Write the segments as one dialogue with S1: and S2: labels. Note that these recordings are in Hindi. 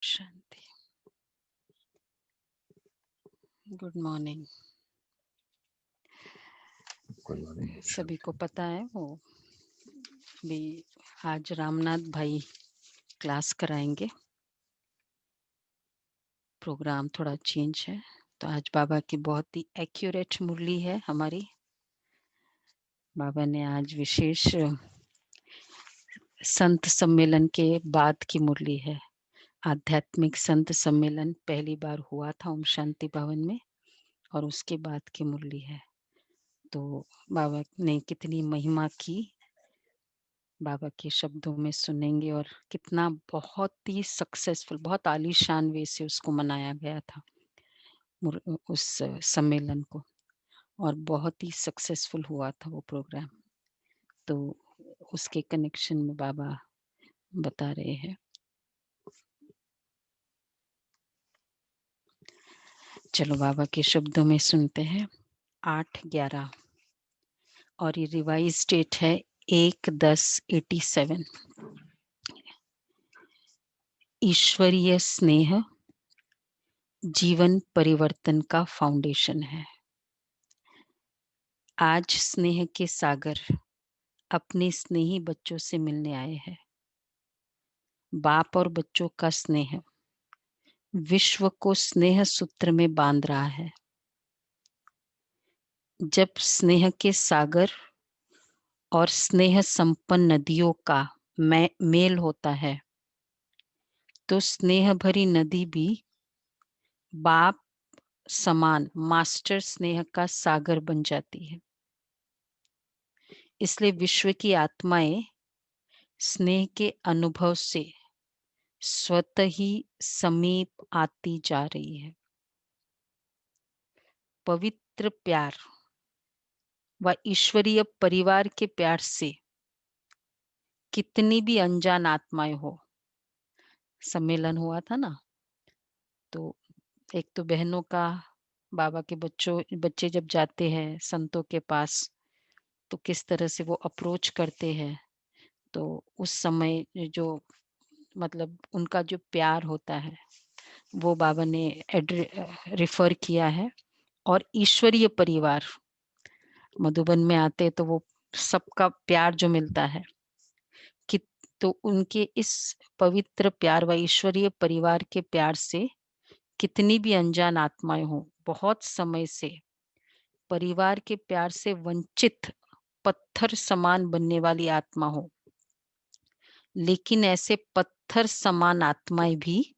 S1: शांति। Good morning. सभी को पता है वो भी आज रामनाथ भाई क्लास कराएंगे। प्रोग्राम थोड़ा चेंज है, तो आज बाबा की बहुत ही एक्यूरेट मुरली है हमारी। बाबा ने आज विशेष संत सम्मेलन के बाद की मुरली है। आध्यात्मिक संत सम्मेलन पहली बार हुआ था ओम शांति भवन में, और उसके बाद की मुरली है। तो बाबा ने कितनी महिमा की, बाबा के शब्दों में सुनेंगे। और कितना बहुत ही सक्सेसफुल, बहुत आलीशान वे से उसको मनाया गया था उस सम्मेलन को, और बहुत ही सक्सेसफुल हुआ था वो प्रोग्राम। तो उसके कनेक्शन में बाबा बता रहे हैं। चलो बाबा के शब्दों में सुनते हैं। 8/11 और ये रिवाइज डेट है 1/10/87। ईश्वरीय स्नेह जीवन परिवर्तन का फाउंडेशन है। आज स्नेह के सागर अपने स्नेही बच्चों से मिलने आए हैं। बाप और बच्चों का स्नेह विश्व को स्नेह सूत्र में बांध रहा है। जब स्नेह के सागर और स्नेह संपन्न नदियों का मेल होता है, तो स्नेह भरी नदी भी बाप समान मास्टर स्नेह का सागर बन जाती है। इसलिए विश्व की आत्माएं स्नेह के अनुभव से स्वतः ही समीप आती जा रही है। पवित्र प्यार व ईश्वरीय परिवार के प्यार से कितनी भी अनजान आत्माएं हो, सम्मेलन हुआ था ना, तो एक तो बहनों का बाबा के बच्चे जब जाते हैं संतों के पास, तो किस तरह से वो अप्रोच करते हैं। तो उस समय जो मतलब उनका जो प्यार होता है वो बाबा ने रिफर किया है। और ईश्वरीय परिवार मधुबन में आते तो वो सबका प्यार जो मिलता है कि, तो उनके इस पवित्र प्यार व ईश्वरीय परिवार के प्यार से कितनी भी अनजान आत्माएं हो, बहुत समय से परिवार के प्यार से वंचित पत्थर समान बनने वाली आत्मा हो, लेकिन ऐसे पत्थर समान आत्माएं भी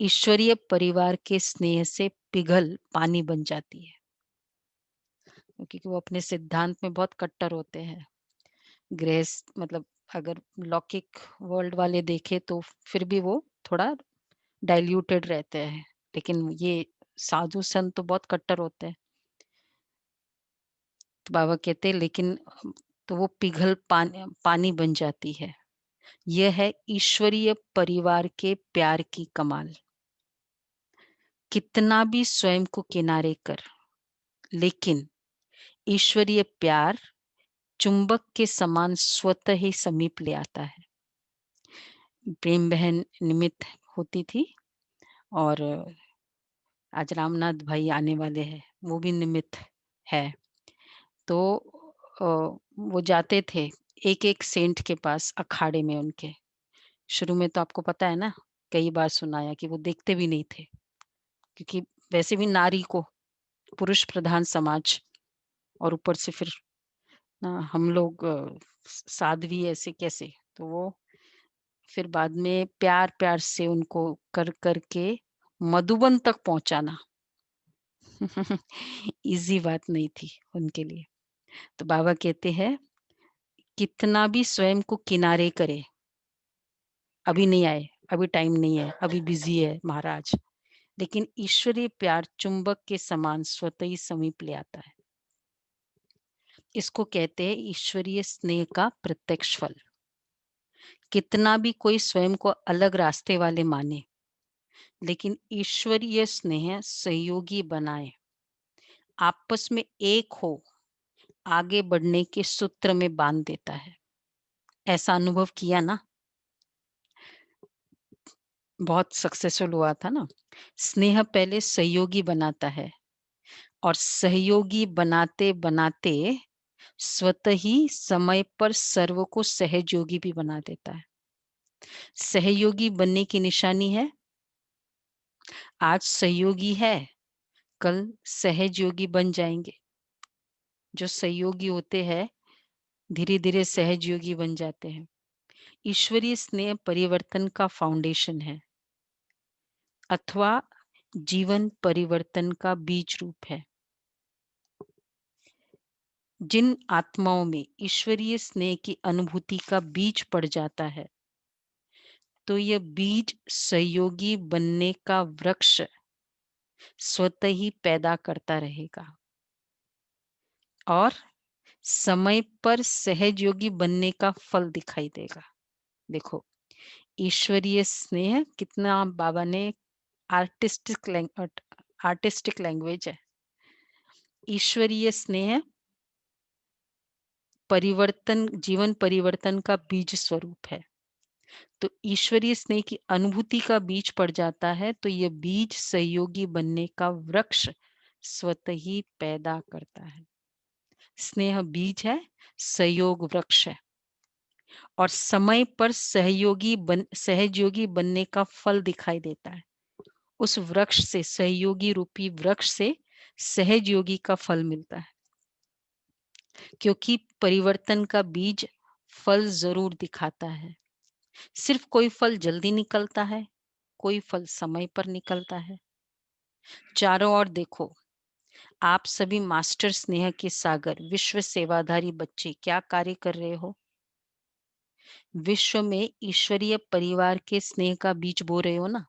S1: ईश्वरीय परिवार के स्नेह से पिघल पानी बन जाती है। क्योंकि वो अपने सिद्धांत में बहुत कट्टर होते हैं। गृहस्थ मतलब अगर लौकिक वर्ल्ड वाले देखे तो फिर भी वो थोड़ा डाइल्यूटेड रहते हैं, लेकिन ये साधु संत तो बहुत कट्टर होते हैं। तो बाबा कहते हैं लेकिन तो वो पिघल पानी बन जाती है। यह है ईश्वरीय परिवार के प्यार की कमाल। कितना भी स्वयं को किनारे कर, लेकिन ईश्वरीय प्यार चुंबक के समान स्वतः ही समीप ले आता है। प्रेम बहन निमित्त होती थी, और आज रामनाथ भाई आने वाले हैं, वो भी निमित्त है। तो वो जाते थे एक एक सेंट के पास अखाड़े में उनके। शुरू में तो आपको पता है ना, कई बार सुनाया कि वो देखते भी नहीं थे, क्योंकि वैसे भी नारी को पुरुष प्रधान समाज, और ऊपर से फिर हम लोग साध्वी ऐसे कैसे। तो वो फिर बाद में प्यार प्यार से उनको कर करके मधुबन तक पहुंचाना इजी बात नहीं थी उनके लिए। तो बाबा कहते हैं कितना भी स्वयं को किनारे करे, अभी नहीं आए, अभी टाइम नहीं है, अभी बिजी है महाराज, लेकिन ईश्वरीय प्यार चुंबक के समान स्वतः ही समीप ले आता है। इसको कहते हैं ईश्वरीय स्नेह का प्रत्यक्ष फल। कितना भी कोई स्वयं को अलग रास्ते वाले माने, लेकिन ईश्वरीय स्नेह सहयोगी बनाए, आपस में एक हो, आगे बढ़ने के सूत्र में बांध देता है। ऐसा अनुभव किया ना। बहुत सक्सेसफुल हुआ था ना। स्नेह पहले सहयोगी बनाता है और सहयोगी बनाते बनाते स्वतः ही समय पर सर्व को सहयोगी भी बना देता है। सहयोगी बनने की निशानी है, आज सहयोगी है, कल सहयोगी बन जाएंगे। जो सहयोगी होते हैं धीरे धीरे सहयोगी बन जाते हैं। ईश्वरीय स्नेह परिवर्तन का फाउंडेशन है अथवा जीवन परिवर्तन का बीज रूप है। जिन आत्माओं में ईश्वरीय स्नेह की अनुभूति का बीज पड़ जाता है तो यह बीज सहयोगी बनने का वृक्ष स्वतः ही पैदा करता रहेगा और समय पर सहयोगी बनने का फल दिखाई देगा। देखो, ईश्वरीय स्नेह कितना बाबा ने आर्टिस्टिक लैंग्वेज है। ईश्वरीय स्नेह परिवर्तन, जीवन परिवर्तन का बीज स्वरूप है। तो ईश्वरीय स्नेह की अनुभूति का बीज पड़ जाता है तो यह बीज सहयोगी बनने का वृक्ष स्वतः ही पैदा करता है। स्नेह बीज है, सहयोग वृक्ष है और समय पर सहयोगी बनने का फल दिखाई देता है। उस वृक्ष से, सहयोगी रूपी वृक्ष से सहयोगी का फल मिलता है, क्योंकि परिवर्तन का बीज फल जरूर दिखाता है। सिर्फ कोई फल जल्दी निकलता है, कोई फल समय पर निकलता है। चारों ओर देखो, आप सभी मास्टर स्नेह के सागर विश्व सेवाधारी बच्चे क्या कार्य कर रहे हो? विश्व में ईश्वरीय परिवार के स्नेह का बीज बो रहे हो ना।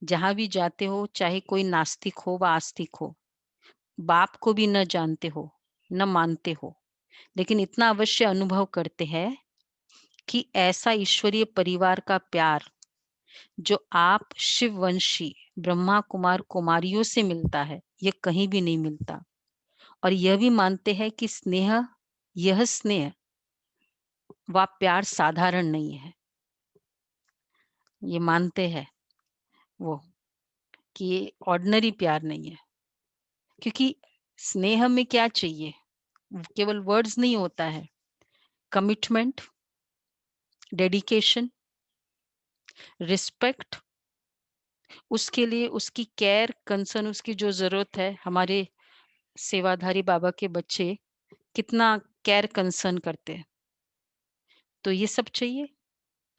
S1: जहां भी जाते हो, चाहे कोई नास्तिक हो व आस्तिक हो, बाप को भी न जानते हो, न मानते हो, लेकिन इतना अवश्य अनुभव करते हैं कि ऐसा ईश्वरीय परिवार का प्यार जो आप शिववंशी ब्रह्मा कुमार कुमारियों से मिलता है, यह कहीं भी नहीं मिलता। और यह भी मानते हैं कि यह स्नेह व प्यार साधारण नहीं है। ये मानते हैं वो कि ये ऑर्डिनरी प्यार नहीं है, क्योंकि स्नेह में क्या चाहिए? केवल वर्ड्स नहीं होता है, कमिटमेंट, डेडिकेशन, रिस्पेक्ट, उसके लिए उसकी केयर कंसर्न, उसकी जो जरूरत है। हमारे सेवाधारी बाबा के बच्चे कितना केयर कंसर्न करते हैं, तो ये सब चाहिए।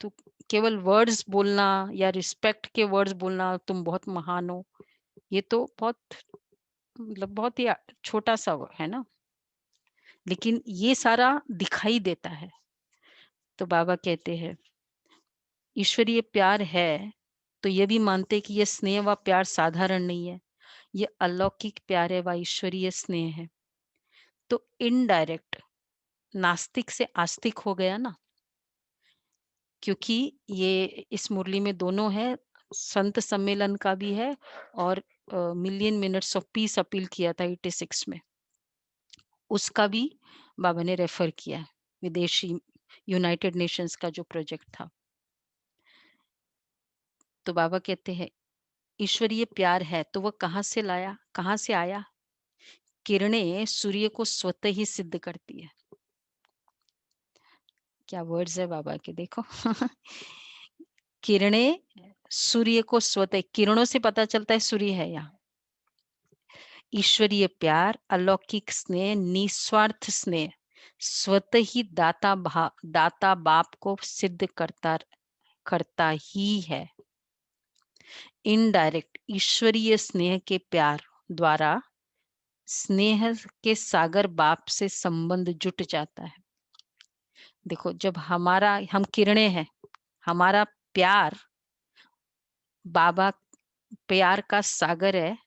S1: तो केवल वर्ड्स बोलना या रिस्पेक्ट के वर्ड्स बोलना, तुम बहुत महान हो, ये तो बहुत, मतलब बहुत ही छोटा सा वो है ना, लेकिन ये सारा दिखाई देता है। तो बाबा कहते हैं ईश्वरीय प्यार है तो ये भी मानते कि ये स्नेह व प्यार साधारण नहीं है, ये अलौकिक प्यार है व ईश्वरीय स्नेह है। तो इनडायरेक्ट नास्तिक से आस्तिक हो गया ना, क्योंकि ये इस मुरली में दोनों है, संत सम्मेलन का भी है और million minutes of peace appeal किया था 86 में, उसका भी बाबा ने रेफर किया है, विदेशी यूनाइटेड नेशंस का जो प्रोजेक्ट था। तो बाबा कहते हैं ईश्वरीय प्यार है तो वह कहाँ से आया? किरणें सूर्य को स्वतः ही सिद्ध करती है। क्या वर्ड्स है बाबा के, देखो किरणें सूर्य को स्वतः, किरणों से पता चलता है सूर्य है यहाँ। ईश्वरीय प्यार, अलौकिक स्नेह, निस्वार्थ स्नेह स्वतः ही दाता बाप को सिद्ध करता ही है। इनडायरेक्ट ईश्वरीय स्नेह के प्यार द्वारा स्नेह के सागर बाप से संबंध जुट जाता है। देखो, जब हम किरणें हैं, हमारा प्यार बाबा प्यार का सागर है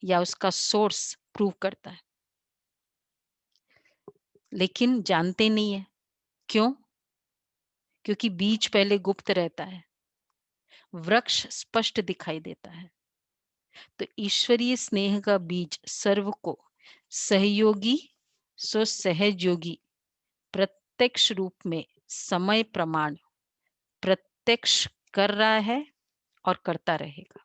S1: या उसका सोर्स प्रूव करता है, लेकिन जानते नहीं है। क्यों? क्योंकि बीज पहले गुप्त रहता है, वृक्ष स्पष्ट दिखाई देता है। तो ईश्वरीय स्नेह का बीज सर्व को सहयोगी सहयोगी प्रत्यक्ष रूप में समय प्रमाण प्रत्यक्ष कर रहा है और करता रहेगा।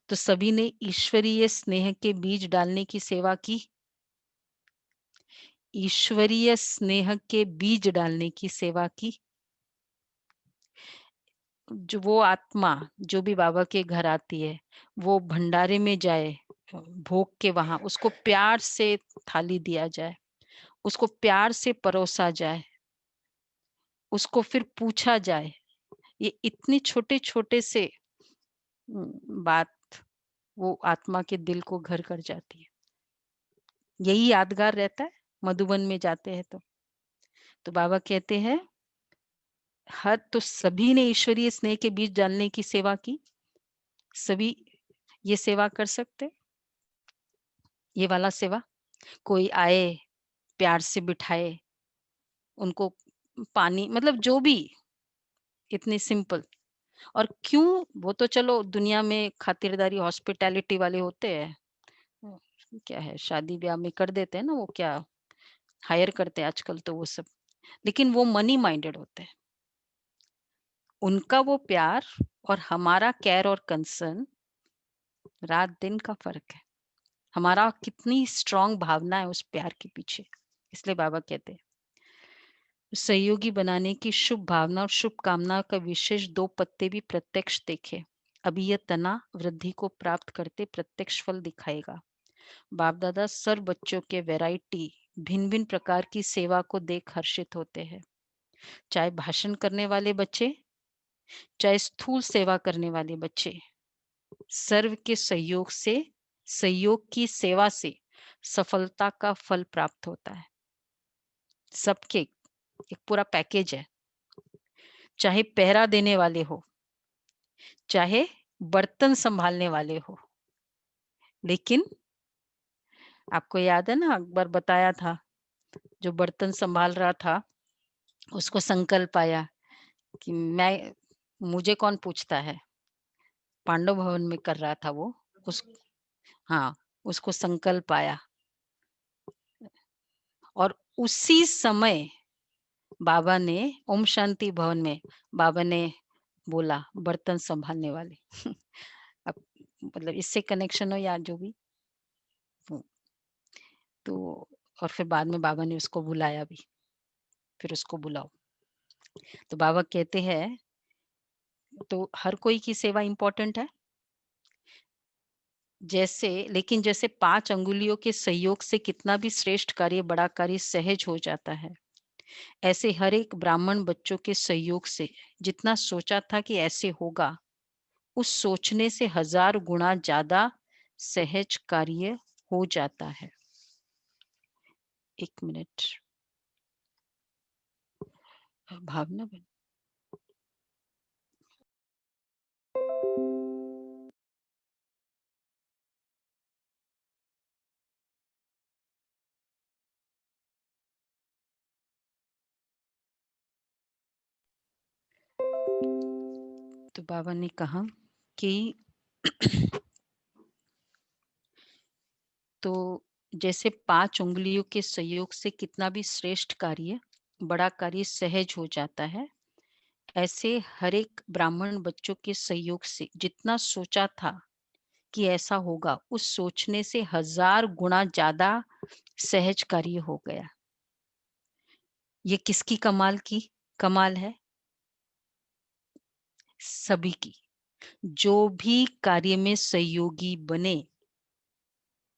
S1: तो सभी ने ईश्वरीय स्नेह के बीज डालने की सेवा की। ईश्वरीय स्नेह के बीज डालने की सेवा की। जो वो आत्मा जो भी बाबा के घर आती है, वो भंडारे में जाए, भोग के वहां उसको प्यार से थाली दिया जाए, उसको प्यार से परोसा जाए, उसको फिर पूछा जाए। ये इतने छोटे छोटे से बात वो आत्मा के दिल को घर कर जाती है। यही यादगार रहता है मधुबन में जाते हैं तो बाबा कहते हैं हर तो सभी ने ईश्वरीय स्नेह के बीज डालने की सेवा की। सभी ये सेवा कर सकते, ये वाला सेवा। कोई आए, प्यार से बिठाए, उनको पानी, मतलब जो भी, इतने सिंपल। और क्यों, वो तो चलो दुनिया में खातिरदारी हॉस्पिटैलिटी वाले होते हैं, क्या है शादी ब्याह में कर देते हैं ना, वो क्या हायर करते हैं आजकल तो वो सब। लेकिन वो मनी माइंडेड होते हैं। उनका वो प्यार और हमारा केयर और कंसर्न रात दिन का फर्क है। हमारा कितनी स्ट्रांग भावना है उस प्यार के पीछे। इसलिए बाबा कहते हैं सहयोगी बनाने की शुभ भावना और शुभ कामना का विशेष 2 पत्ते भी प्रत्यक्ष देखे। अभी यह तना वृद्धि को प्राप्त करते प्रत्यक्ष फल दिखाएगा। बाप दादा सर्व बच्चों के वैरायटी भिन्न भिन्न प्रकार की सेवा को देख हर्षित होते हैं। चाहे भाषण करने वाले बच्चे, चाहे स्थूल सेवा करने वाले बच्चे, सर्व के सहयोग से, सहयोग की सेवा से सफलता का फल प्राप्त होता है। सबके एक पूरा पैकेज है। चाहे पहरा देने वाले हो, चाहे बर्तन संभालने वाले हो। लेकिन आपको याद है ना, अकबर बताया था जो बर्तन संभाल रहा था उसको संकल्प आया कि मैं, मुझे कौन पूछता है। पांडव भवन में कर रहा था वो, उस, हाँ, उसको संकल्प आया और उसी समय बाबा ने ओम शांति भवन में बाबा ने बोला बर्तन संभालने वाले। अब मतलब इससे कनेक्शन हो या जो भी हो, तो और फिर बाद में बाबा ने उसको बुलाया भी, फिर उसको बुलाओ। तो बाबा कहते हैं तो हर कोई की सेवा इंपॉर्टेंट है। जैसे, लेकिन जैसे 5 अंगुलियों के सहयोग से कितना भी श्रेष्ठ कार्य, बड़ा कार्य सहज हो जाता है, ऐसे हर एक ब्राह्मण बच्चों के सहयोग से जितना सोचा था कि ऐसे होगा, उस सोचने से 1000 गुना ज्यादा सहज कार्य हो जाता है। 1 मिनट, भावना बन, तो बाबा ने कहा कि तो जैसे 5 उंगलियों के सहयोग से कितना भी श्रेष्ठ कार्य, बड़ा कार्य सहज हो जाता है, ऐसे हर एक ब्राह्मण बच्चों के सहयोग से जितना सोचा था कि ऐसा होगा, उस सोचने से 1000 गुना ज्यादा सहज कार्य हो गया। ये किसकी कमाल है? सभी की। जो भी कार्य में सहयोगी बने।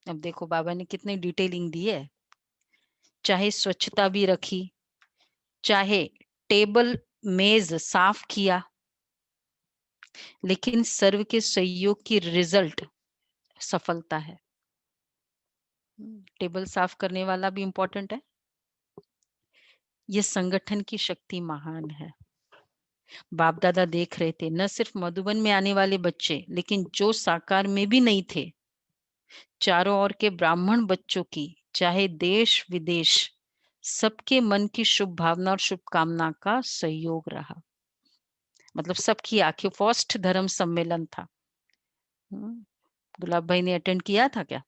S1: अब देखो बाबा ने कितनी डिटेलिंग दी है। चाहे स्वच्छता भी रखी, चाहे टेबल मेज साफ किया, लेकिन सर्व के सहयोग की रिजल्ट सफलता है। टेबल साफ करने वाला भी इंपॉर्टेंट है। ये संगठन की शक्ति महान है। बाप दादा देख रहे थे न सिर्फ मधुबन में आने वाले बच्चे, लेकिन जो साकार में भी नहीं थे, चारों ओर के ब्राह्मण बच्चों की, चाहे देश विदेश, सबके मन की शुभ भावना और शुभकामना का सहयोग रहा। मतलब सबकी आंखें, फर्स्ट धर्म सम्मेलन था। गुलाब भाई ने अटेंड किया था क्या?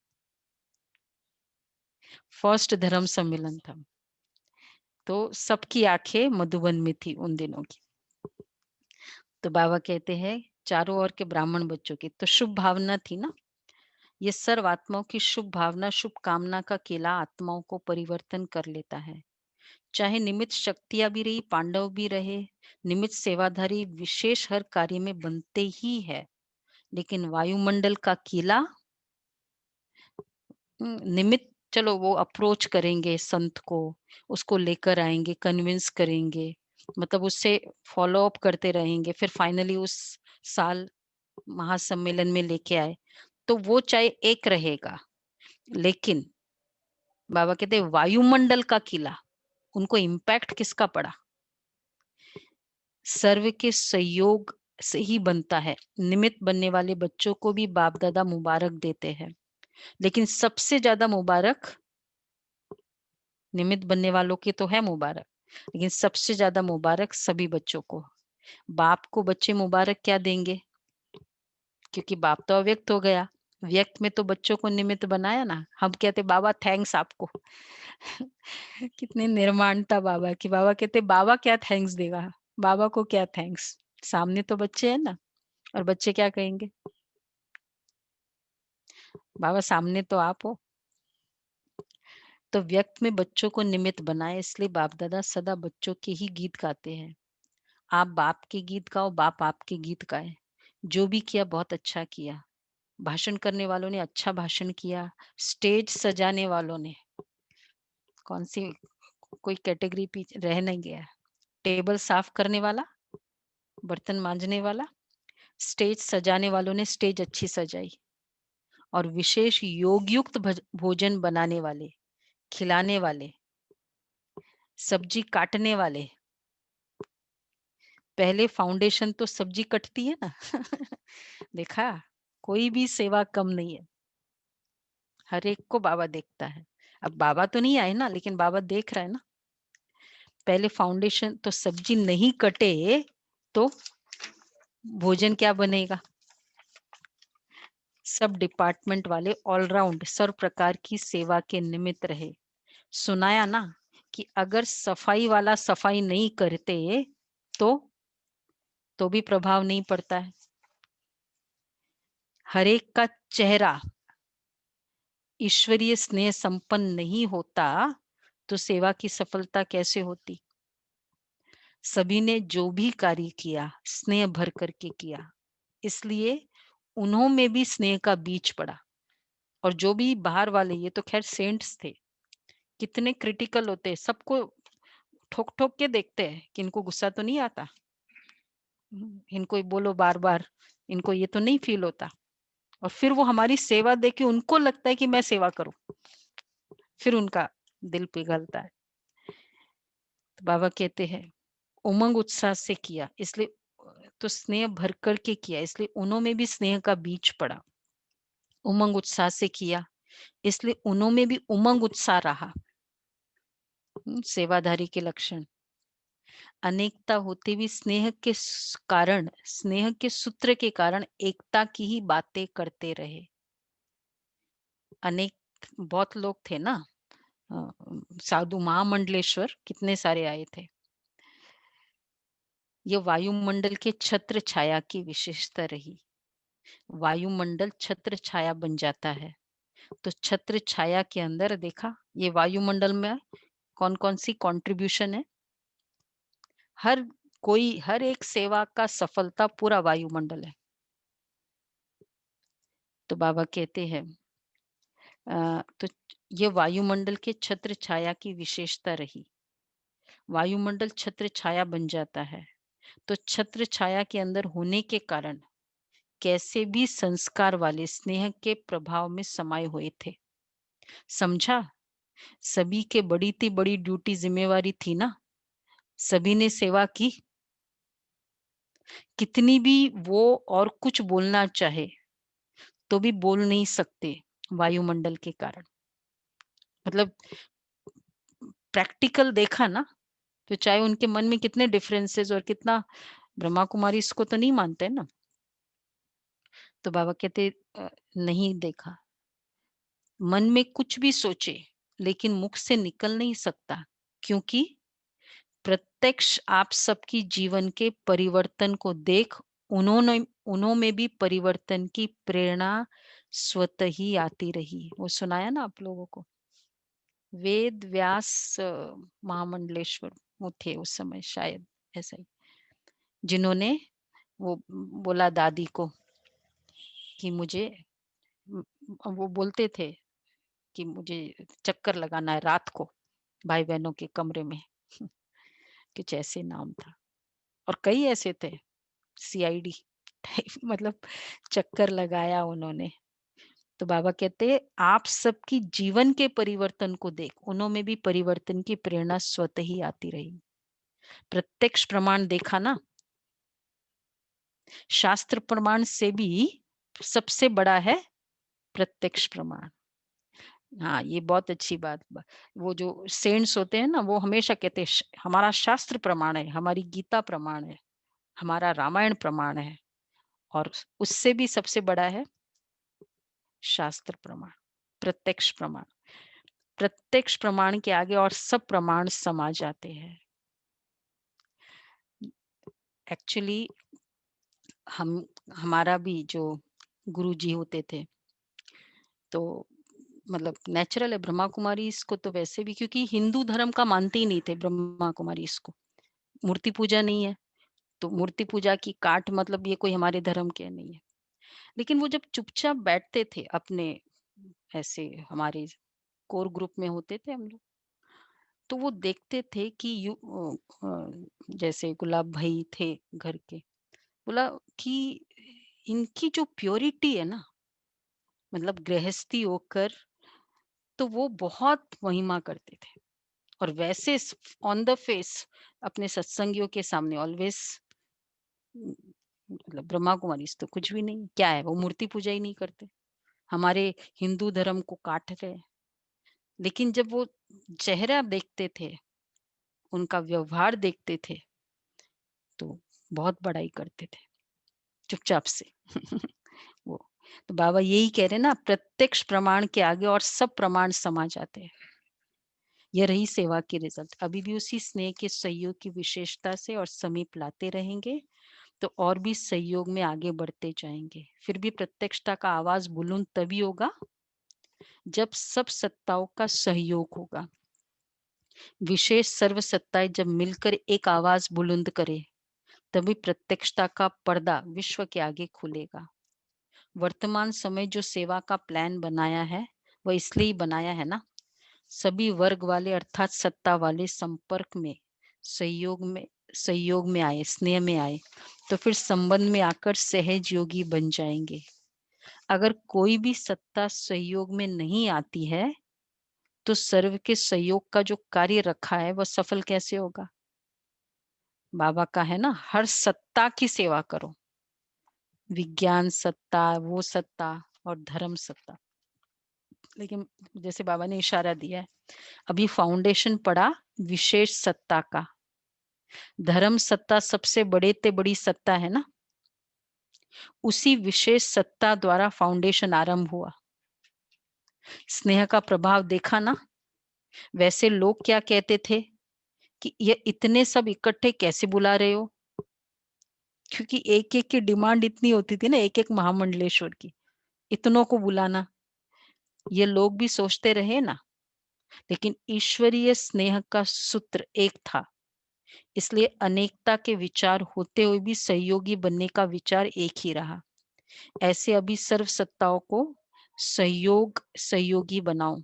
S1: फर्स्ट धर्म सम्मेलन था। तो सबकी आंखें मधुबन में थी उन दिनों की। तो बाबा कहते हैं चारों ओर के ब्राह्मण बच्चों की तो शुभ भावना थी ना, ये सर्व आत्माओं की शुभ भावना, शुभ कामना का केला आत्माओं को परिवर्तन कर लेता है। चाहे निमित्त शक्तियां भी रही, पांडव भी रहे, निमित्त सेवाधारी विशेष हर कार्य में बनते ही है। लेकिन वायुमंडल का किला निमित्त, चलो वो अप्रोच करेंगे संत को, उसको लेकर आएंगे, कन्विंस करेंगे, मतलब उससे फॉलो अप करते रहेंगे, फिर फाइनली उस साल महासम्मेलन में लेके आए, तो वो चाहे एक रहेगा। लेकिन बाबा कहते हैं वायुमंडल का किला, उनको इम्पैक्ट किसका पड़ा? सर्व के सहयोग से ही बनता है। निमित्त बनने वाले बच्चों को भी बाप दादा मुबारक देते हैं, लेकिन सबसे ज्यादा मुबारक निमित्त बनने वालों की तो है मुबारक, लेकिन सबसे ज्यादा मुबारक सभी बच्चों को। बाप को बच्चे मुबारक क्या देंगे? क्योंकि बाप तो अव्यक्त हो गया, व्यक्त में तो बच्चों को निमित्त बनाया ना। हम कहते बाबा थैंक्स आपको। कितने निर्माणता बाबा की। बाबा कहते बाबा क्या थैंक्स देगा, बाबा को क्या थैंक्स, सामने तो बच्चे हैं ना। और बच्चे क्या कहेंगे, बाबा सामने तो आप हो। तो व्यक्त में बच्चों को निमित्त बनाए, इसलिए बाप दादा सदा बच्चों के ही गीत गाते हैं। आप बाप के गीत गाओ, बाप आपके गीत गाए। जो भी किया बहुत अच्छा किया। भाषण करने वालों ने अच्छा भाषण किया, स्टेज सजाने वालों ने, कौन सी कोई कैटेगरी पीछे रह नहीं गया। टेबल साफ करने वाला, बर्तन मांजने वाला, स्टेज सजाने वालों ने स्टेज अच्छी सजाई। और विशेष योग युक्त भोजन बनाने वाले, खिलाने वाले, सब्जी काटने वाले। पहले फाउंडेशन तो सब्जी कटती है ना। देखा, कोई भी सेवा कम नहीं है, हर एक को बाबा देखता है। अब बाबा तो नहीं आए ना, लेकिन बाबा देख रहा है ना। पहले फाउंडेशन तो सब्जी नहीं कटे तो भोजन क्या बनेगा? सब डिपार्टमेंट वाले ऑलराउंड सर्व प्रकार की सेवा के निमित्त रहे। सुनाया ना कि अगर सफाई वाला सफाई नहीं करते तो तो भी प्रभाव नहीं पड़ता है। हर एक का चेहरा ईश्वरीय स्नेह संपन्न नहीं होता तो सेवा की सफलता कैसे होती? सभी ने जो भी कार्य किया स्नेह भर करके किया, इसलिए उन्हों में भी स्नेह का बीज पड़ा। और जो भी बाहर वाले, ये तो खैर सेंट्स थे, कितने क्रिटिकल होते हैं, सबको ठोक ठोक के देखते हैं कि इनको गुस्सा तो नहीं आता, इनको ही बोलो बार बार, इनको ये तो नहीं फील होता। और फिर वो हमारी सेवा देख के उनको लगता है कि मैं सेवा करूं, फिर उनका दिल पिघलता है। तो बाबा कहते हैं उमंग उत्साह से किया, इसलिए तो स्नेह भर कर के किया, इसलिए उन्हों में भी स्नेह का बीज पड़ा। उमंग उत्साह से किया, इसलिए उन्हों में भी उमंग उत्साह रहा। सेवाधारी के लक्षण, अनेकता होते भी स्नेह के कारण, स्नेह के सूत्र के कारण एकता की ही बातें करते रहे। अनेक बहुत लोग थे ना, साधु महामंडलेश्वर कितने सारे आए थे। ये वायुमंडल के छत्र छाया की विशेषता रही। वायुमंडल छत्र छाया बन जाता है, तो छत्र छाया के अंदर देखा ये वायुमंडल में कौन कौन सी कंट्रीब्यूशन है। हर कोई, हर एक सेवा का सफलता पूरा वायुमंडल है। तो बाबा कहते हैं तो ये वायुमंडल के छत्र छाया की विशेषता रही। वायुमंडल छत्र छाया बन जाता है, तो छत्र छाया के अंदर होने के कारण कैसे भी संस्कार वाले स्नेह के प्रभाव में समाये हुए थे। समझा, सभी के बड़ी थी बड़ी ड्यूटी जिम्मेवारी थी ना, सभी ने सेवा की। कितनी भी वो और कुछ बोलना चाहे तो भी बोल नहीं सकते वायुमंडल के कारण। मतलब प्रैक्टिकल देखा ना, तो चाहे उनके मन में कितने डिफरेंसेस और कितना, ब्रह्मा कुमारी इसको तो नहीं मानते ना। तो बाबा कहते नहीं देखा, मन में कुछ भी सोचे लेकिन मुख से निकल नहीं सकता, क्योंकि प्रत्यक्ष आप सबकी जीवन के परिवर्तन को देख उन्होंने उन्हों में भी परिवर्तन की प्रेरणा स्वतः ही आती रही। वो सुनाया ना आप लोगों को। वेद व्यास महामंडलेश्वर वो थे उस समय शायद, ऐसा ही, जिन्होंने वो बोला दादी को कि मुझे वो बोलते थे कि मुझे चक्कर लगाना है रात को भाई बहनों के कमरे में। कुछ ऐसे नाम था और कई ऐसे थे सीआईडी टाइप मतलब चक्कर लगाया उन्होंने। तो बाबा कहते आप सबकी जीवन के परिवर्तन को देख उन्होंने भी परिवर्तन की प्रेरणा स्वतः ही आती रही। प्रत्यक्ष प्रमाण देखा ना, शास्त्र प्रमाण से भी सबसे बड़ा है प्रत्यक्ष प्रमाण। हाँ, ये बहुत अच्छी बात वो जो सेंट्स होते हैं ना वो हमेशा कहते हैं हमारा शास्त्र प्रमाण है, हमारी गीता प्रमाण है, हमारा रामायण प्रमाण है और उससे भी सबसे बड़ा है शास्त्र प्रमाण, प्रत्यक्ष प्रमाण। प्रत्यक्ष प्रमाण के आगे और सब प्रमाण समा जाते हैं। एक्चुअली हम हमारा भी जो गुरुजी होते थे तो मतलब नेचुरल है ब्रह्मा कुमारी इसको तो वैसे भी क्योंकि हिंदू धर्म का मानते ही नहीं थे ब्रह्मा कुमारी इसको। मूर्ति पूजा नहीं है तो मूर्ति पूजा की काट मतलब ये कोई हमारे धर्म के नहीं है। लेकिन वो जब चुपचाप बैठते थे अपने ऐसे हमारे कोर ग्रुप में होते थे हम लोग तो वो देखते थे कि जैसे गुलाब भाई थे घर के बोला कि इनकी जो प्योरिटी है ना मतलब गृहस्थी होकर तो वो बहुत महिमा करते थे और वैसे ऑन द फेस अपने सत्संगियों के सामने ऑलवेज मतलब ब्रह्मा कुमारी तो कुछ भी नहीं क्या है वो मूर्ति पूजा ही नहीं करते हमारे हिंदू धर्म को काट रहे हैं। लेकिन जब वो चेहरा देखते थे उनका व्यवहार देखते थे तो बहुत बड़ाई करते थे चुपचाप से वो तो बाबा यही कह रहे हैं ना प्रत्यक्ष प्रमाण के आगे और सब प्रमाण समा जाते हैं। यह रही सेवा की रिजल्ट अभी भी उसी स्नेह के सहयोग की विशेषता से और समीप लाते रहेंगे तो और भी सहयोग में आगे बढ़ते जाएंगे। फिर भी प्रत्यक्षता का आवाज बुलंद तभी होगा जब सब सत्ताओं का सहयोग होगा। विशेष सर्व सत्ताएं जब मिलकर एक आवाज बुलंद करे तभी प्रत्यक्षता का पर्दा विश्व के आगे खुलेगा। वर्तमान समय जो सेवा का प्लान बनाया है वह इसलिए ही बनाया है ना सभी वर्ग वाले अर्थात सत्ता वाले संपर्क में सहयोग में सहयोग में आए स्नेह में आए तो फिर संबंध में आकर सहज योगी बन जाएंगे। अगर कोई भी सत्ता सहयोग में नहीं आती है तो सर्व के सहयोग का जो कार्य रखा है वह सफल कैसे होगा। बाबा का है ना हर सत्ता की सेवा करो विज्ञान सत्ता वो सत्ता और धर्म सत्ता। लेकिन जैसे बाबा ने इशारा दिया है अभी फाउंडेशन पड़ा विशेष सत्ता का। धर्म सत्ता सबसे बड़े ते बड़ी सत्ता है ना उसी विशेष सत्ता द्वारा फाउंडेशन आरंभ हुआ। स्नेह का प्रभाव देखा ना वैसे लोग क्या कहते थे कि ये इतने सब इकट्ठे कैसे बुला रहे हो क्योंकि एक एक की डिमांड इतनी होती थी ना एक एक महामंडलेश्वर की इतनों को बुलाना ये लोग भी सोचते रहे ना। लेकिन ईश्वरीय स्नेह का सूत्र एक था इसलिए अनेकता के विचार होते हुए भी सहयोगी बनने का विचार एक ही रहा। ऐसे अभी सर्व सत्ताओं को सहयोगी बनाओ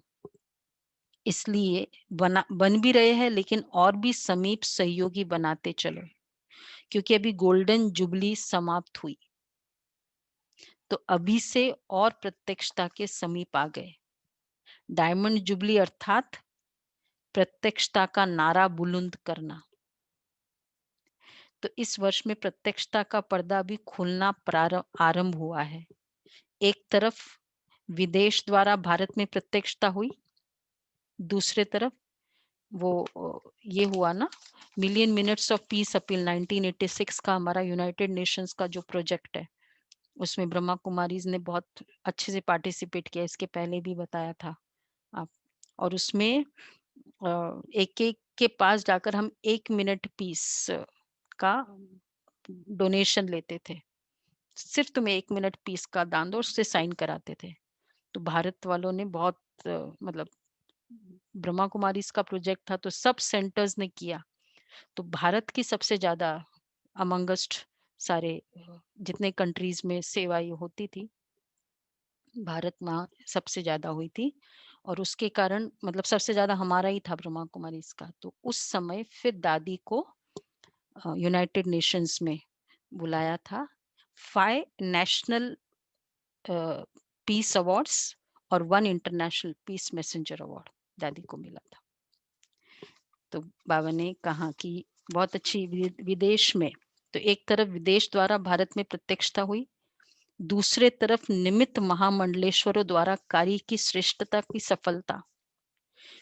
S1: इसलिए बन भी रहे हैं लेकिन और भी समीप सहयोगी बनाते चलो क्योंकि अभी गोल्डन जुबली समाप्त हुई तो अभी से और प्रत्यक्षता के समीप आ गए। डायमंड जुबली अर्थात प्रत्यक्षता का नारा बुलंद करना। तो इस वर्ष में प्रत्यक्षता का पर्दा भी खुलना आरंभ हुआ है। एक तरफ विदेश द्वारा भारत में प्रत्यक्षता हुई दूसरे तरफ वो ये हुआ ना million minutes of peace appeal 1986 का हमारा यूनाइटेड नेशंस का जो प्रोजेक्ट है उसमें ब्रह्मा कुमारीज ने बहुत अच्छे से पार्टिसिपेट किया इसके पहले भी बताया था आप। और उसमें एक एक के पास जाकर हम 1 मिनट पीस का डोनेशन लेते थे। सिर्फ़ तुम्हें 1 मिनट पीस का दान दो, उससे साइन कराते थे। तो भारत वालों ने बहुत मतलब ब्रह्मा कुमारीज़ का प्रोजेक्ट था तो सब सेंटर्स ने किया। तो भारत की सबसे ज़्यादा अमंगस्ट सारे जितने कंट्रीज़ में सेवा ये होती थी, भारत वहाँ सबसे ज़्यादा हुई थी और उसके कारण मतलब सबसे ज़्यादा हमारा ही था ब्रह्मा कुमारीज़ का। तो उस समय फिर दादी को यूनाइटेड नेशंस में बुलाया था। 5 नेशनल पीस अवार्ड्स और 1 इंटरनेशनल पीस मैसेंजर अवार्ड दादी को मिला था। तो बाबा ने कहा कि बहुत अच्छी विदेश में तो एक तरफ विदेश द्वारा भारत में प्रत्यक्षता हुई, दूसरे तरफ निमित्त महामंडलेश्वरों द्वारा कार्य की श्रेष्ठता की सफलता।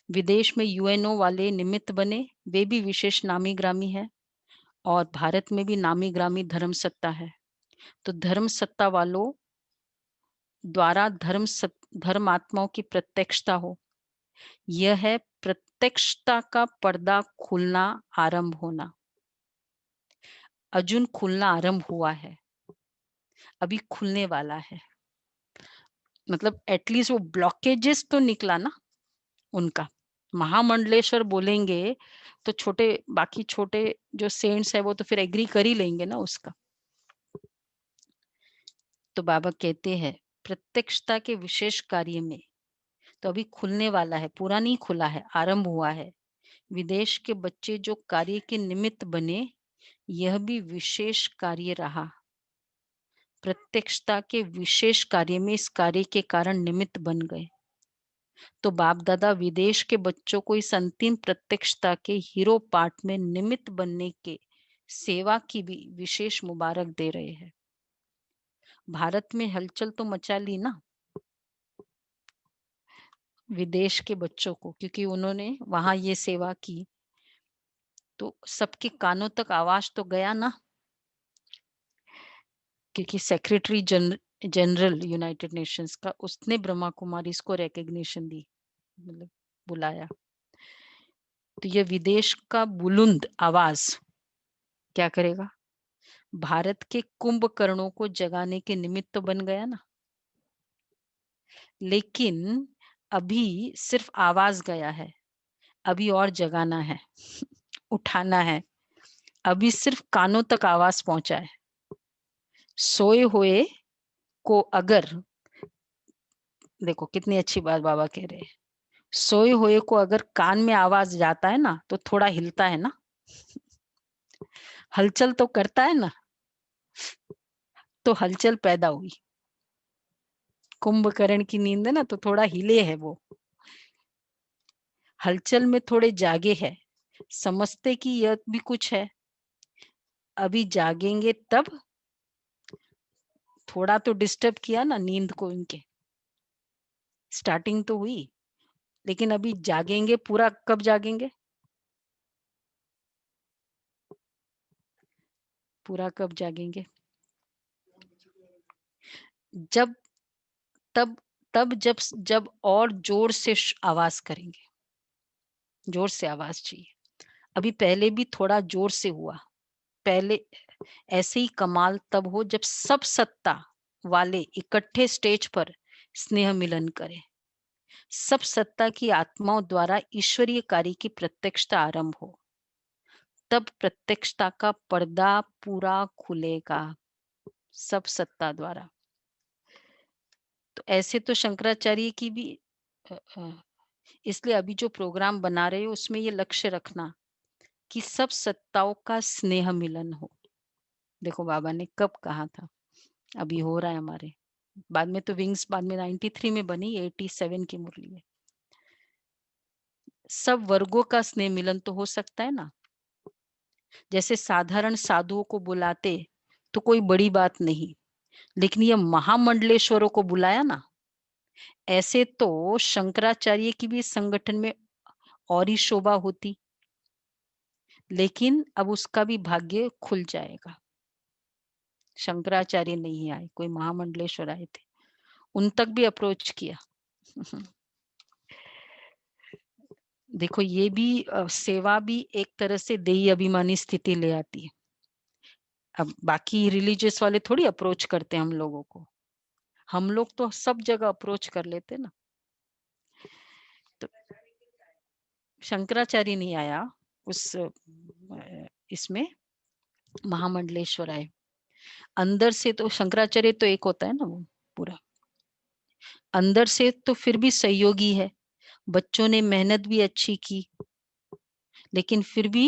S1: विदेश में यूएनओ वाले निमित्त बने, वे भी विशेष नामी ग्रामी है और भारत में भी नामी ग्रामी धर्म सत्ता है। तो धर्म सत्ता वालों द्वारा धर्मात्माओं की प्रत्यक्षता हो, यह है प्रत्यक्षता का पर्दा खुलना आरंभ होना। अजून खुलना आरंभ हुआ है, अभी खुलने वाला है। मतलब एटलीस्ट वो ब्लॉकेजेस तो निकला ना उनका। महामंडलेश्वर बोलेंगे तो छोटे बाकी छोटे जो सेंट्स है वो तो फिर एग्री कर ही लेंगे ना उसका। तो बाबा कहते हैं प्रत्यक्षता के विशेष कार्य में तो अभी खुलने वाला है, पूरा नहीं खुला है, आरंभ हुआ है। विदेश के बच्चे जो कार्य के निमित्त बने, यह भी विशेष कार्य रहा। प्रत्यक्षता के विशेष कार्य में इस कार्य के कारण निमित्त बन गए। तो बाप दादा विदेश के बच्चों को इस अंतिम प्रत्यक्षता के हीरो पार्ट में निमित्त बनने के सेवा की भी विशेष मुबारक दे रहे हैं। भारत में हलचल तो मचा ली ना विदेश के बच्चों को, क्योंकि उन्होंने वहां ये सेवा की तो सबके कानों तक आवाज तो गया ना, क्योंकि सेक्रेटरी जनरल यूनाइटेड नेशंस का उसने ब्रह्मा कुमारी को रिकग्निशन दी, मतलब बुलाया। तो ये विदेश का बुलंद आवाज क्या करेगा, भारत के कुंभकर्णों को जगाने के निमित्त तो बन गया ना। लेकिन अभी सिर्फ आवाज गया है, अभी और जगाना है, उठाना है। अभी सिर्फ कानों तक आवाज पहुंचा है। सोए हुए को अगर, देखो कितनी अच्छी बात बाबा कह रहे हैं, सोए हुए को अगर कान में आवाज जाता है ना तो थोड़ा हिलता है ना, हलचल तो करता है ना। तो हलचल पैदा हुई, कुंभकर्ण की नींद है ना तो थोड़ा हिले है वो, हलचल में थोड़े जागे है, समझते कि यह भी कुछ है। अभी जागेंगे तब, थोड़ा तो डिस्टर्ब किया ना नींद को इनके, स्टार्टिंग तो हुई, लेकिन अभी जागेंगे पूरा कब जागेंगे, पूरा कब जागेंगे, जब तब तब जब जब और जोर से आवाज करेंगे, जोर से आवाज चाहिए। अभी पहले भी थोड़ा जोर से हुआ, पहले ऐसे ही कमाल तब हो जब सब सत्ता वाले इकट्ठे स्टेज पर स्नेह मिलन करें, सब सत्ता की आत्माओं द्वारा ईश्वरीय कार्य की प्रत्यक्षता आरंभ हो, तब प्रत्यक्षता का पर्दा पूरा खुलेगा, सब सत्ता द्वारा। तो ऐसे तो शंकराचार्य की भी इसलिए अभी जो प्रोग्राम बना रहे हो उसमें ये लक्ष्य रखना कि सब सत्ताओं का स्नेह मिलन हो। देखो बाबा ने कब कहा था, अभी हो रहा है हमारे, बाद में तो विंग्स बाद में 93 में बनी, 87 की मुरली है। सब वर्गों का स्नेह मिलन तो हो सकता है ना, जैसे साधारण साधुओं को बुलाते तो कोई बड़ी बात नहीं, लेकिन ये महामंडलेश्वरों को बुलाया ना, ऐसे तो शंकराचार्य की भी संगठन में और ही शोभा होती, लेकिन अब उसका भी भाग्य खुल जाएगा। शंकराचार्य नहीं आए, कोई महामंडलेश्वर आए थे, उन तक भी अप्रोच किया देखो ये भी सेवा भी एक तरह से देही अभिमानी स्थिति ले आती है। अब बाकी रिलीजियस वाले थोड़ी अप्रोच करते हैं हम लोगों को। हम लोग तो सब जगह अप्रोच कर लेते हैं ना। तो शंकराचार्य नहीं आया उस इसमें, महामंडलेश्वर आए। अंदर से तो शंकराचार्य तो एक होता है ना वो पूरा। अंदर से तो फिर भी सहयोगी है। बच्चों ने मेहनत भी अच्छी की, लेकिन फिर भी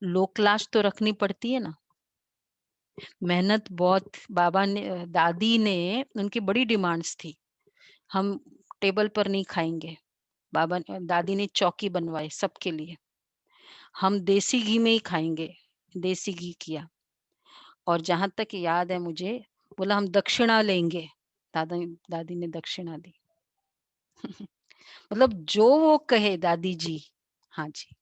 S1: लोक लाज तो रखनी पड़ती है ना। मेहनत बहुत बाबा ने दादी ने उनकी बड़ी डिमांड्स थी। हम टेबल पर नहीं खाएंगे। दादी ने चौकी बनवाई सबके लिए। हम देसी घी में ही खाएंगे। देसी घी किया। और जहां तक याद है मुझे, बोला हम दक्षिणा लेंगे। दादा दादी ने दक्षिणा दी। मतलब जो वो कहे दादी जी, हाँ जी,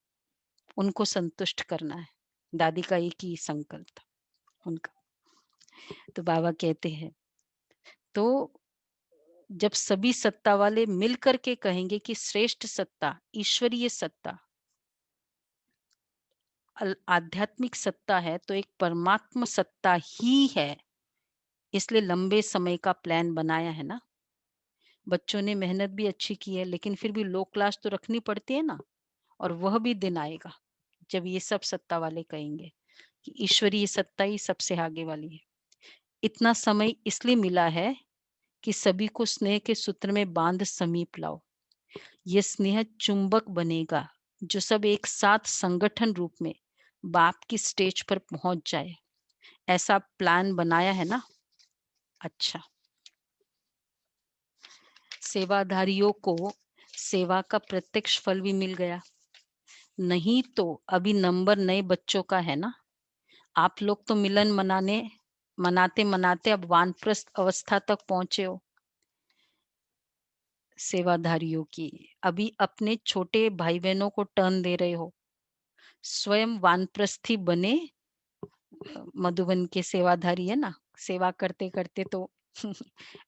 S1: उनको संतुष्ट करना है। दादी का एक ही संकल्प था उनका। तो बाबा कहते हैं, तो जब सभी सत्ता वाले मिल करके कहेंगे कि श्रेष्ठ सत्ता ईश्वरीय सत्ता, आध्यात्मिक सत्ता है, तो एक परमात्मा सत्ता ही है। इसलिए लंबे समय का प्लान बनाया है ना। बच्चों ने मेहनत भी अच्छी की है, लेकिन फिर भी लो क्लास तो रखनी पड़ती है ना। और वह भी दिन आएगा जब ये सब सत्ता वाले कहेंगे कि ईश्वरीय सत्ता ही सबसे आगे वाली है। इतना समय इसलिए मिला है कि सभी को स्नेह के सूत्र में बांध समीप लाओ। ये स्नेह चुंबक बनेगा जो सब एक साथ संगठन रूप में बाप की स्टेज पर पहुंच जाए। ऐसा प्लान बनाया है ना। अच्छा, सेवाधारियों को सेवा का प्रत्यक्ष फल भी मिल गया। नहीं तो अभी नंबर नए बच्चों का है ना। आप लोग तो मिलन मनाते मनाते अब वानप्रस्थ अवस्था तक पहुंचे हो। सेवाधारियों की अभी अपने छोटे भाई बहनों को टर्न दे रहे हो। स्वयं वानप्रस्थी बने। मधुबन के सेवाधारी है ना, सेवा करते करते तो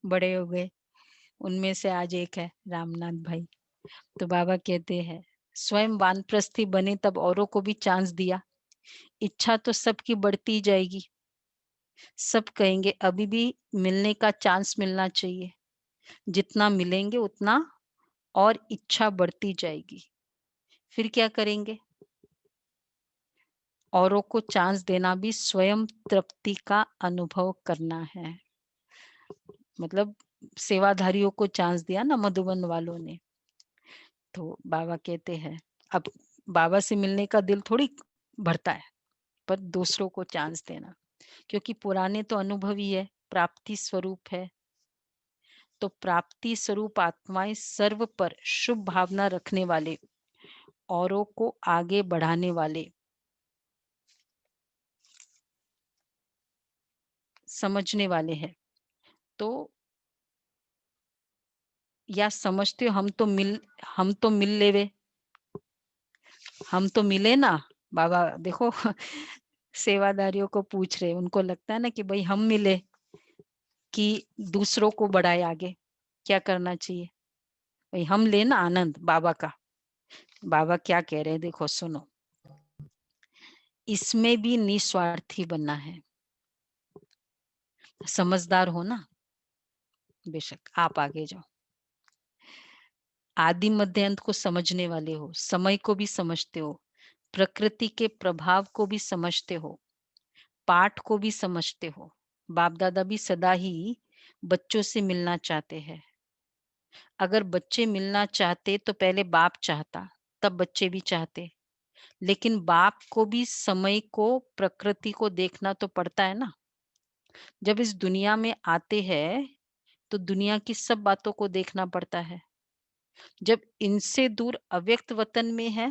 S1: बड़े हो गए। उनमें से आज एक है रामनाथ भाई। तो बाबा कहते हैं, स्वयं वानप्रस्थी बने तब औरों को भी चांस दिया। इच्छा तो सबकी बढ़ती जाएगी। सब कहेंगे अभी भी मिलने का चांस मिलना चाहिए। जितना मिलेंगे उतना और इच्छा बढ़ती जाएगी। फिर क्या करेंगे? औरों को चांस देना भी स्वयं तृप्ति का अनुभव करना है। मतलब सेवाधारियों को चांस दिया ना मधुबन वालों ने। तो बाबा कहते हैं, अब बाबा से मिलने का दिल थोड़ी भरता है, पर दूसरों को चांस देना, क्योंकि पुराने तो अनुभव ही है, प्राप्ति स्वरूप है। तो प्राप्ति स्वरूप आत्माएं सर्व पर शुभ भावना रखने वाले, औरों को आगे बढ़ाने वाले, समझने वाले हैं। तो या समझते हो हम तो मिल लेवे, हम तो मिले ना। बाबा देखो सेवादारियों को पूछ रहे, उनको लगता है ना कि भाई हम मिले कि दूसरों को बढ़ाए आगे। क्या करना चाहिए भाई? हम ले ना आनंद बाबा का। बाबा क्या कह रहे हैं देखो सुनो, इसमें भी निस्वार्थी बनना है। समझदार हो ना, बेशक आप आगे जाओ। आदि मध्य अंत को समझने वाले हो, समय को भी समझते हो, प्रकृति के प्रभाव को भी समझते हो, पाठ को भी समझते हो। बाप दादा भी सदा ही बच्चों से मिलना चाहते हैं। अगर बच्चे मिलना चाहते तो पहले बाप चाहता, तब बच्चे भी चाहते। लेकिन बाप को भी समय को, प्रकृति को देखना तो पड़ता है ना। जब इस दुनिया में आते हैं तो दुनिया की सब बातों को देखना पड़ता है। जब इनसे दूर अव्यक्त वतन में है,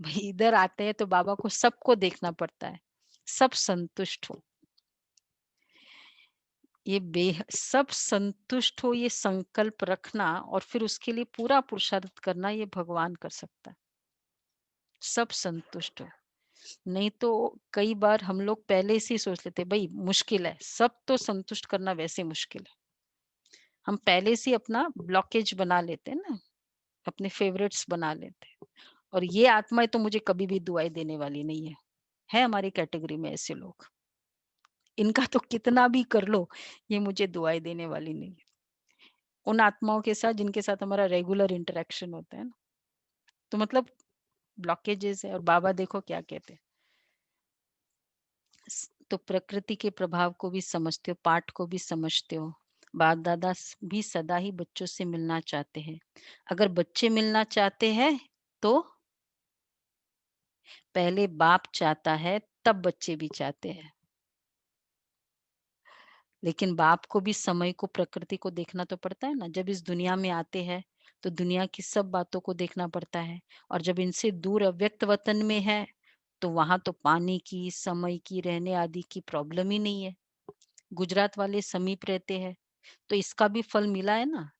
S1: भाई इधर आते हैं तो बाबा को सबको देखना पड़ता है। सब संतुष्ट हो, ये सब संतुष्ट हो, ये संकल्प रखना और फिर उसके लिए पूरा पुरुषार्थ करना, ये भगवान कर सकता है। सब संतुष्ट हो। नहीं तो कई बार हम लोग पहले से ही सोच लेते भाई मुश्किल है, सब तो संतुष्ट करना वैसे मुश्किल है। हम पहले से अपना ब्लॉकेज बना लेते हैं ना। अपने फेवरेट्स बना लेते हैं। और ये आत्माएँ तो मुझे कभी भी दुआएँ देने वाली नहीं है। है हमारी कैटेगरी में ऐसे लोग। इनका तो कितना भी कर लो, ये मुझे दुआएँ देने वाली नहीं है। उन आत्माओं के साथ जिनके साथ हमारा रेगुलर इंटरैक्शन होता है ना, तो मतलब ब्लॉकेजेस है। और बाबा देखो क्या कहते हैं, तो प्रकृति के प्रभाव को भी समझते हो, पाठ को भी समझते हो। बाप दादा भी सदा ही बच्चों से मिलना चाहते हैं। अगर बच्चे मिलना चाहते हैं तो पहले बाप चाहता है, तब बच्चे भी चाहते हैं। लेकिन बाप को भी समय को, प्रकृति को देखना तो पड़ता है ना। जब इस दुनिया में आते हैं तो दुनिया की सब बातों को देखना पड़ता है। और जब इनसे दूर अव्यक्त वतन में है तो वहां तो पानी की, समय की, रहने आदि की प्रॉब्लम ही नहीं है। गुजरात वाले समीप रहते हैं तो इसका भी फल मिला है ना।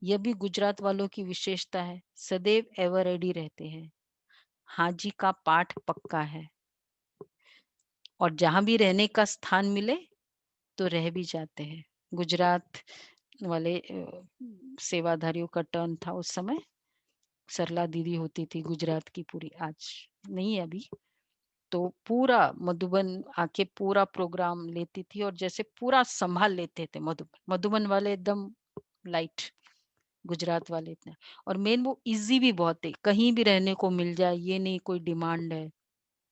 S1: यह भी गुजरात वालों की विशेषता है, सदैव एवर रेडी रहते हैं। हाजी का पाठ पक्का है और जहां भी रहने का स्थान मिले तो रह भी जाते हैं। गुजरात वाले सेवाधारियों का टर्न था उस समय। सरला दीदी होती थी गुजरात की पूरी, आज नहीं है अभी। तो पूरा मधुबन आके पूरा प्रोग्राम लेती थी और जैसे पूरा संभाल लेते थे। मधुबन मधुबन वाले एकदम लाइट, गुजरात वाले इतने। और मेन वो इजी भी बहुत है, कहीं भी रहने को मिल जाए, ये नहीं कोई डिमांड है।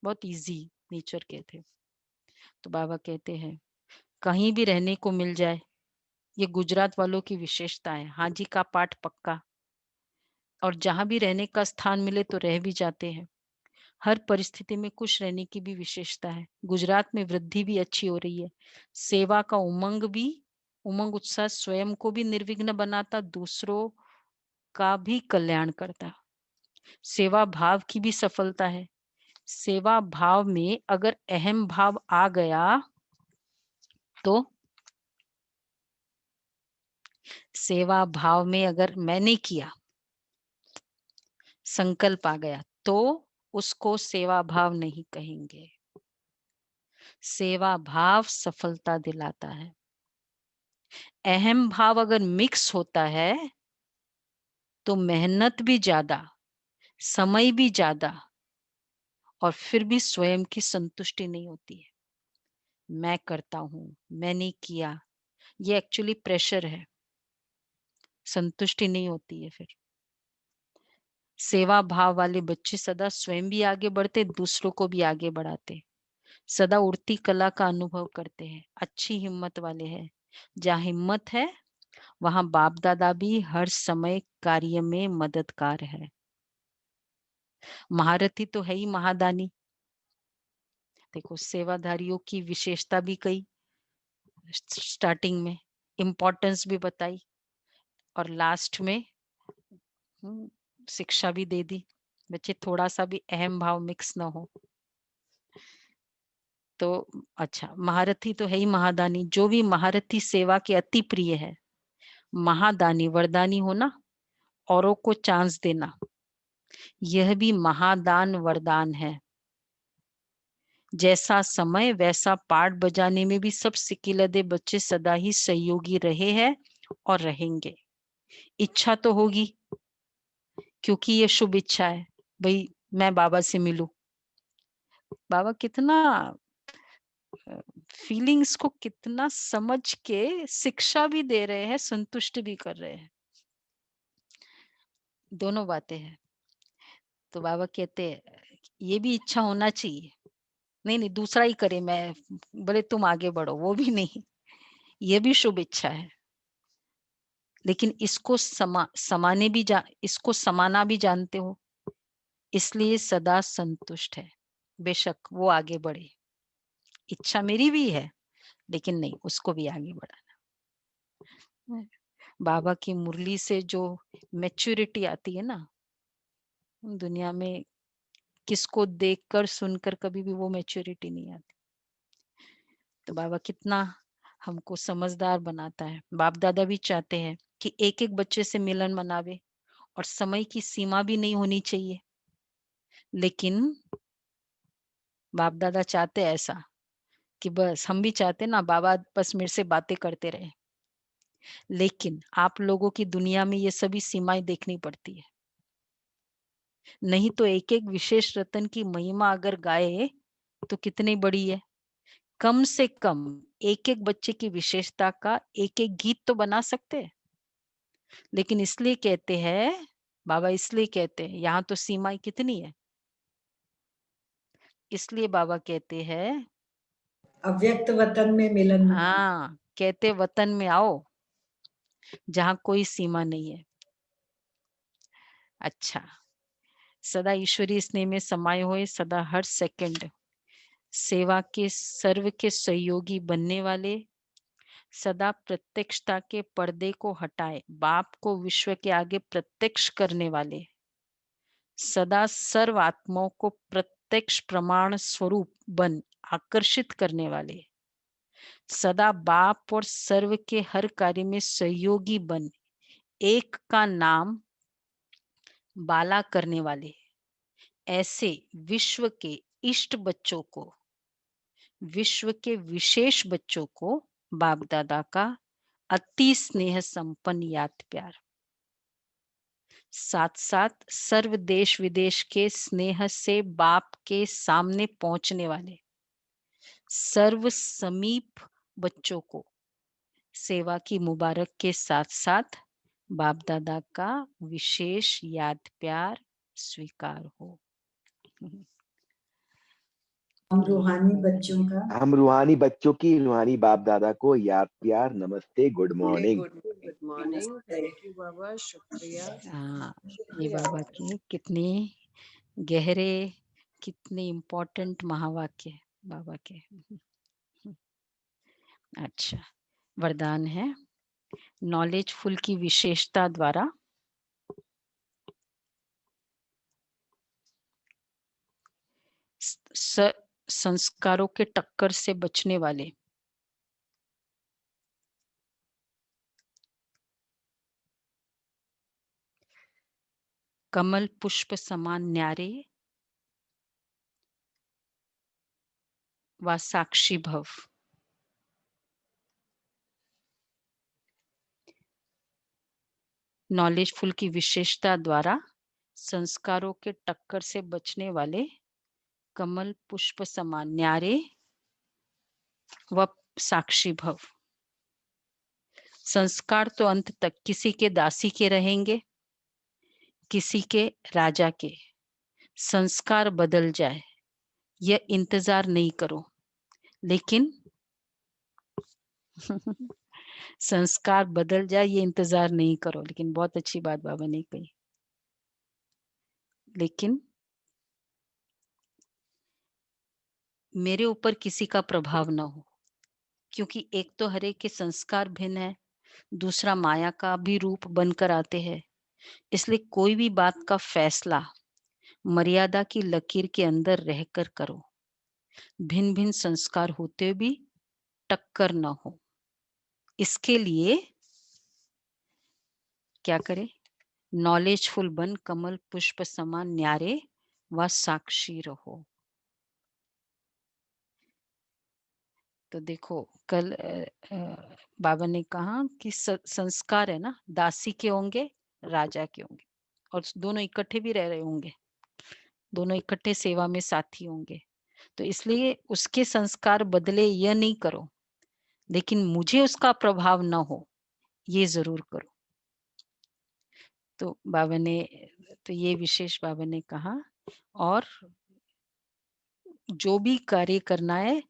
S1: बहुत इजी नेचर के थे। तो बाबा कहते हैं कहीं भी रहने को मिल जाए, ये गुजरात वालों की विशेषता है। हाजी का पाठ पक्का, और जहां भी रहने का स्थान मिले तो रह भी जाते हैं। हर परिस्थिति में खुश रहने की भी विशेषता है। गुजरात में वृद्धि भी अच्छी हो रही है। सेवा का उमंग भी, उमंग उत्साह स्वयं को भी निर्विघ्न बनाता, दूसरों का भी कल्याण करता। सेवा भाव की भी सफलता है। सेवा भाव में अगर अहम भाव आ गया तो, सेवा भाव में अगर मैंने किया, संकल्प आ गया, तो उसको सेवा भाव नहीं कहेंगे। सेवा भाव सफलता दिलाता है। अहम भाव अगर मिक्स होता है तो मेहनत भी ज्यादा, समय भी ज्यादा, और फिर भी स्वयं की संतुष्टि नहीं होती है। मैं करता हूं, मैंने किया, ये एक्चुअली प्रेशर है, संतुष्टि नहीं होती है फिर। सेवा भाव वाले बच्चे सदा स्वयं भी आगे बढ़ते, दूसरों को भी आगे बढ़ाते, सदा उड़ती कला का अनुभव करते हैं, अच्छी हिम्मत वाले हैं। जहाँ हिम्मत है वहां बाप दादा भी हर समय कार्य में मददगार है। महारथी तो है ही महादानी। देखो सेवाधारियों की विशेषता भी कही, स्टार्टिंग में इम्पोर्टेंस भी बताई, और लास्ट में शिक्षा भी दे दी। बच्चे थोड़ा सा भी अहम भाव मिक्स ना हो तो अच्छा। महारथी तो है ही महादानी, जो भी महारथी सेवा के अति प्रिय है। महादानी वरदानी होना, औरों को चांस देना, यह भी महादान वरदान है। जैसा समय वैसा पाठ बजाने में भी सब सिकिलदे बच्चे सदा ही सहयोगी रहे हैं और रहेंगे। इच्छा तो होगी, क्योंकि ये शुभ इच्छा है, भाई मैं बाबा से मिलूं। बाबा कितना फीलिंग्स को कितना समझ के शिक्षा भी दे रहे हैं, संतुष्ट भी कर रहे हैं। दोनों बातें हैं। तो बाबा कहते हैं ये भी इच्छा होना चाहिए। नहीं नहीं दूसरा ही करे, मैं बोले तुम आगे बढ़ो, वो भी नहीं, ये भी शुभ इच्छा है। लेकिन इसको समाने भी इसको समाना भी जानते हो, इसलिए सदा संतुष्ट है। बेशक वो आगे बढ़े, इच्छा मेरी भी है, लेकिन नहीं, उसको भी आगे बढ़ाना। बाबा की मुरली से जो मैच्योरिटी आती है ना, दुनिया में किसको देखकर सुनकर कभी भी वो मैच्योरिटी नहीं आती। तो बाबा कितना हमको समझदार बनाता है। बाप दादा भी चाहते हैं कि एक एक बच्चे से मिलन मनावे, और समय की सीमा भी नहीं होनी चाहिए। लेकिन बाप दादा चाहते ऐसा कि बस, हम भी चाहते ना बाबा बस मेरे से बातें करते रहे। लेकिन आप लोगों की दुनिया में ये सभी सीमाएं देखनी पड़ती है। नहीं तो एक एक विशेष रत्न की महिमा अगर गाए तो कितनी बड़ी है। कम से कम एक एक बच्चे की विशेषता का एक एक गीत तो बना सकते हैं। लेकिन इसलिए कहते हैं बाबा, इसलिए कहते हैं, यहाँ तो सीमाएं कितनी है, इसलिए बाबा कहते हैं,
S2: अव्यक्त वतन में मिलन।
S1: हाँ कहते वतन में आओ जहाँ कोई सीमा नहीं है। अच्छा, सदा ईश्वरीय स्नेह में समाये हुए, सदा हर सेकंड सेवा के सर्व के सहयोगी बनने वाले, सदा प्रत्यक्षता के पर्दे को हटाए बाप को विश्व के आगे प्रत्यक्ष करने वाले, सदा सर्व आत्माओं को प्रत्यक्ष प्रमाण स्वरूप बन आकर्षित करने वाले, सदा बाप और सर्व के हर कार्य में सहयोगी बन एक का नाम बाला करने वाले, ऐसे विश्व के इष्ट बच्चों को, विश्व के विशेष बच्चों को बाप दादा का अति स्नेह संपन्न याद प्यार, साथ साथ सर्व देश विदेश के स्नेह से बाप के सामने पहुंचने वाले सर्व समीप बच्चों को सेवा की मुबारक के साथ साथ बाप दादा का विशेष याद प्यार स्वीकार हो।
S2: हम रूहानी बच्चों का,
S3: हम रूहानी बच्चों की रूहानी बाप दादा को याद प्यार नमस्ते good morning.
S4: Good morning. Thank you बाबा, शुक्रिया।
S1: हाँ, ये बाबा की कितनी गहरे, कितने इम्पोर्टेंट महावाक्य बाबा के। अच्छा, वरदान है, नॉलेजफुल की विशेषता द्वारा संस्कारों के टक्कर से बचने वाले, कमल पुष्प समान न्यारे व साक्षी भव, नॉलेजफुल की विशेषता द्वारा संस्कारों के टक्कर से बचने वाले, कमल पुष्प समान न्यारे व साक्षी भव। संस्कार तो अंत तक किसी के दासी के रहेंगे, किसी के राजा के। संस्कार बदल जाए यह इंतजार नहीं करो, लेकिन संस्कार बदल जाए ये इंतजार नहीं करो, लेकिन बहुत अच्छी बात बाबा ने कही। लेकिन मेरे ऊपर किसी का प्रभाव ना हो, क्योंकि एक तो हर एक के संस्कार भिन्न है, दूसरा माया का भी रूप बनकर आते हैं। इसलिए कोई भी बात का फैसला मर्यादा की लकीर के अंदर रहकर करो। भिन्न भिन्न संस्कार होते भी टक्कर न हो, इसके लिए क्या करें? नॉलेजफुल बन कमल पुष्प समान न्यारे व साक्षी रहो। तो देखो कल बाबा ने कहा कि संस्कार है ना, दासी के होंगे, राजा के होंगे, और दोनों इकट्ठे भी रह रहे होंगे, दोनों इकट्ठे सेवा में साथी होंगे। तो इसलिए उसके संस्कार बदले यह नहीं करो, लेकिन मुझे उसका प्रभाव ना हो ये जरूर करो। तो बाबा ने, तो ये विशेष बाबा ने कहा, और जो भी कार्य करना है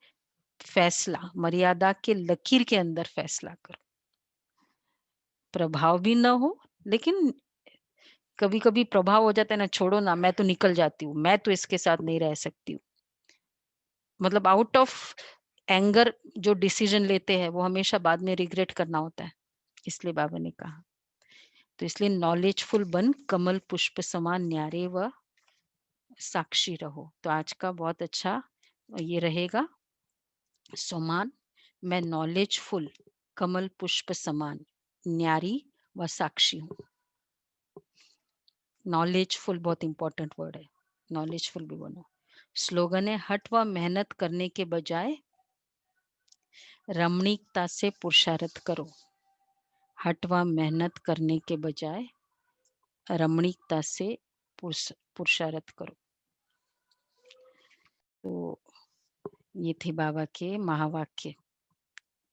S1: फैसला मर्यादा के लकीर के अंदर फैसला करो, प्रभाव भी ना हो। लेकिन कभी कभी प्रभाव हो जाता है ना, छोड़ो ना, मैं तो निकल जाती हूँ, मैं तो इसके साथ नहीं रह सकती हूँ, मतलब आउट ऑफ एंगर जो डिसीजन लेते हैं वो हमेशा बाद में रिग्रेट करना होता है। इसलिए बाबा ने कहा, तो इसलिए नॉलेजफुल बन कमल पुष्प समान न्यारे व साक्षी रहो। तो आज का बहुत अच्छा ये रहेगा, सोमान, मैं नॉलेजफुल कमल पुष्प समान न्यारी व साक्षी हूँ। नॉलेजफुल बहुत इंपॉर्टेंट वर्ड है, नॉलेजफुल भी बनो। स्लोगन है, हट व मेहनत करने के बजाय रमणीकता से पुरुषार्थ करो। हट व मेहनत करने के बजाय रमणीकता से पुरुषार्थ करो। तो ये थे बाबा के महावाक्य।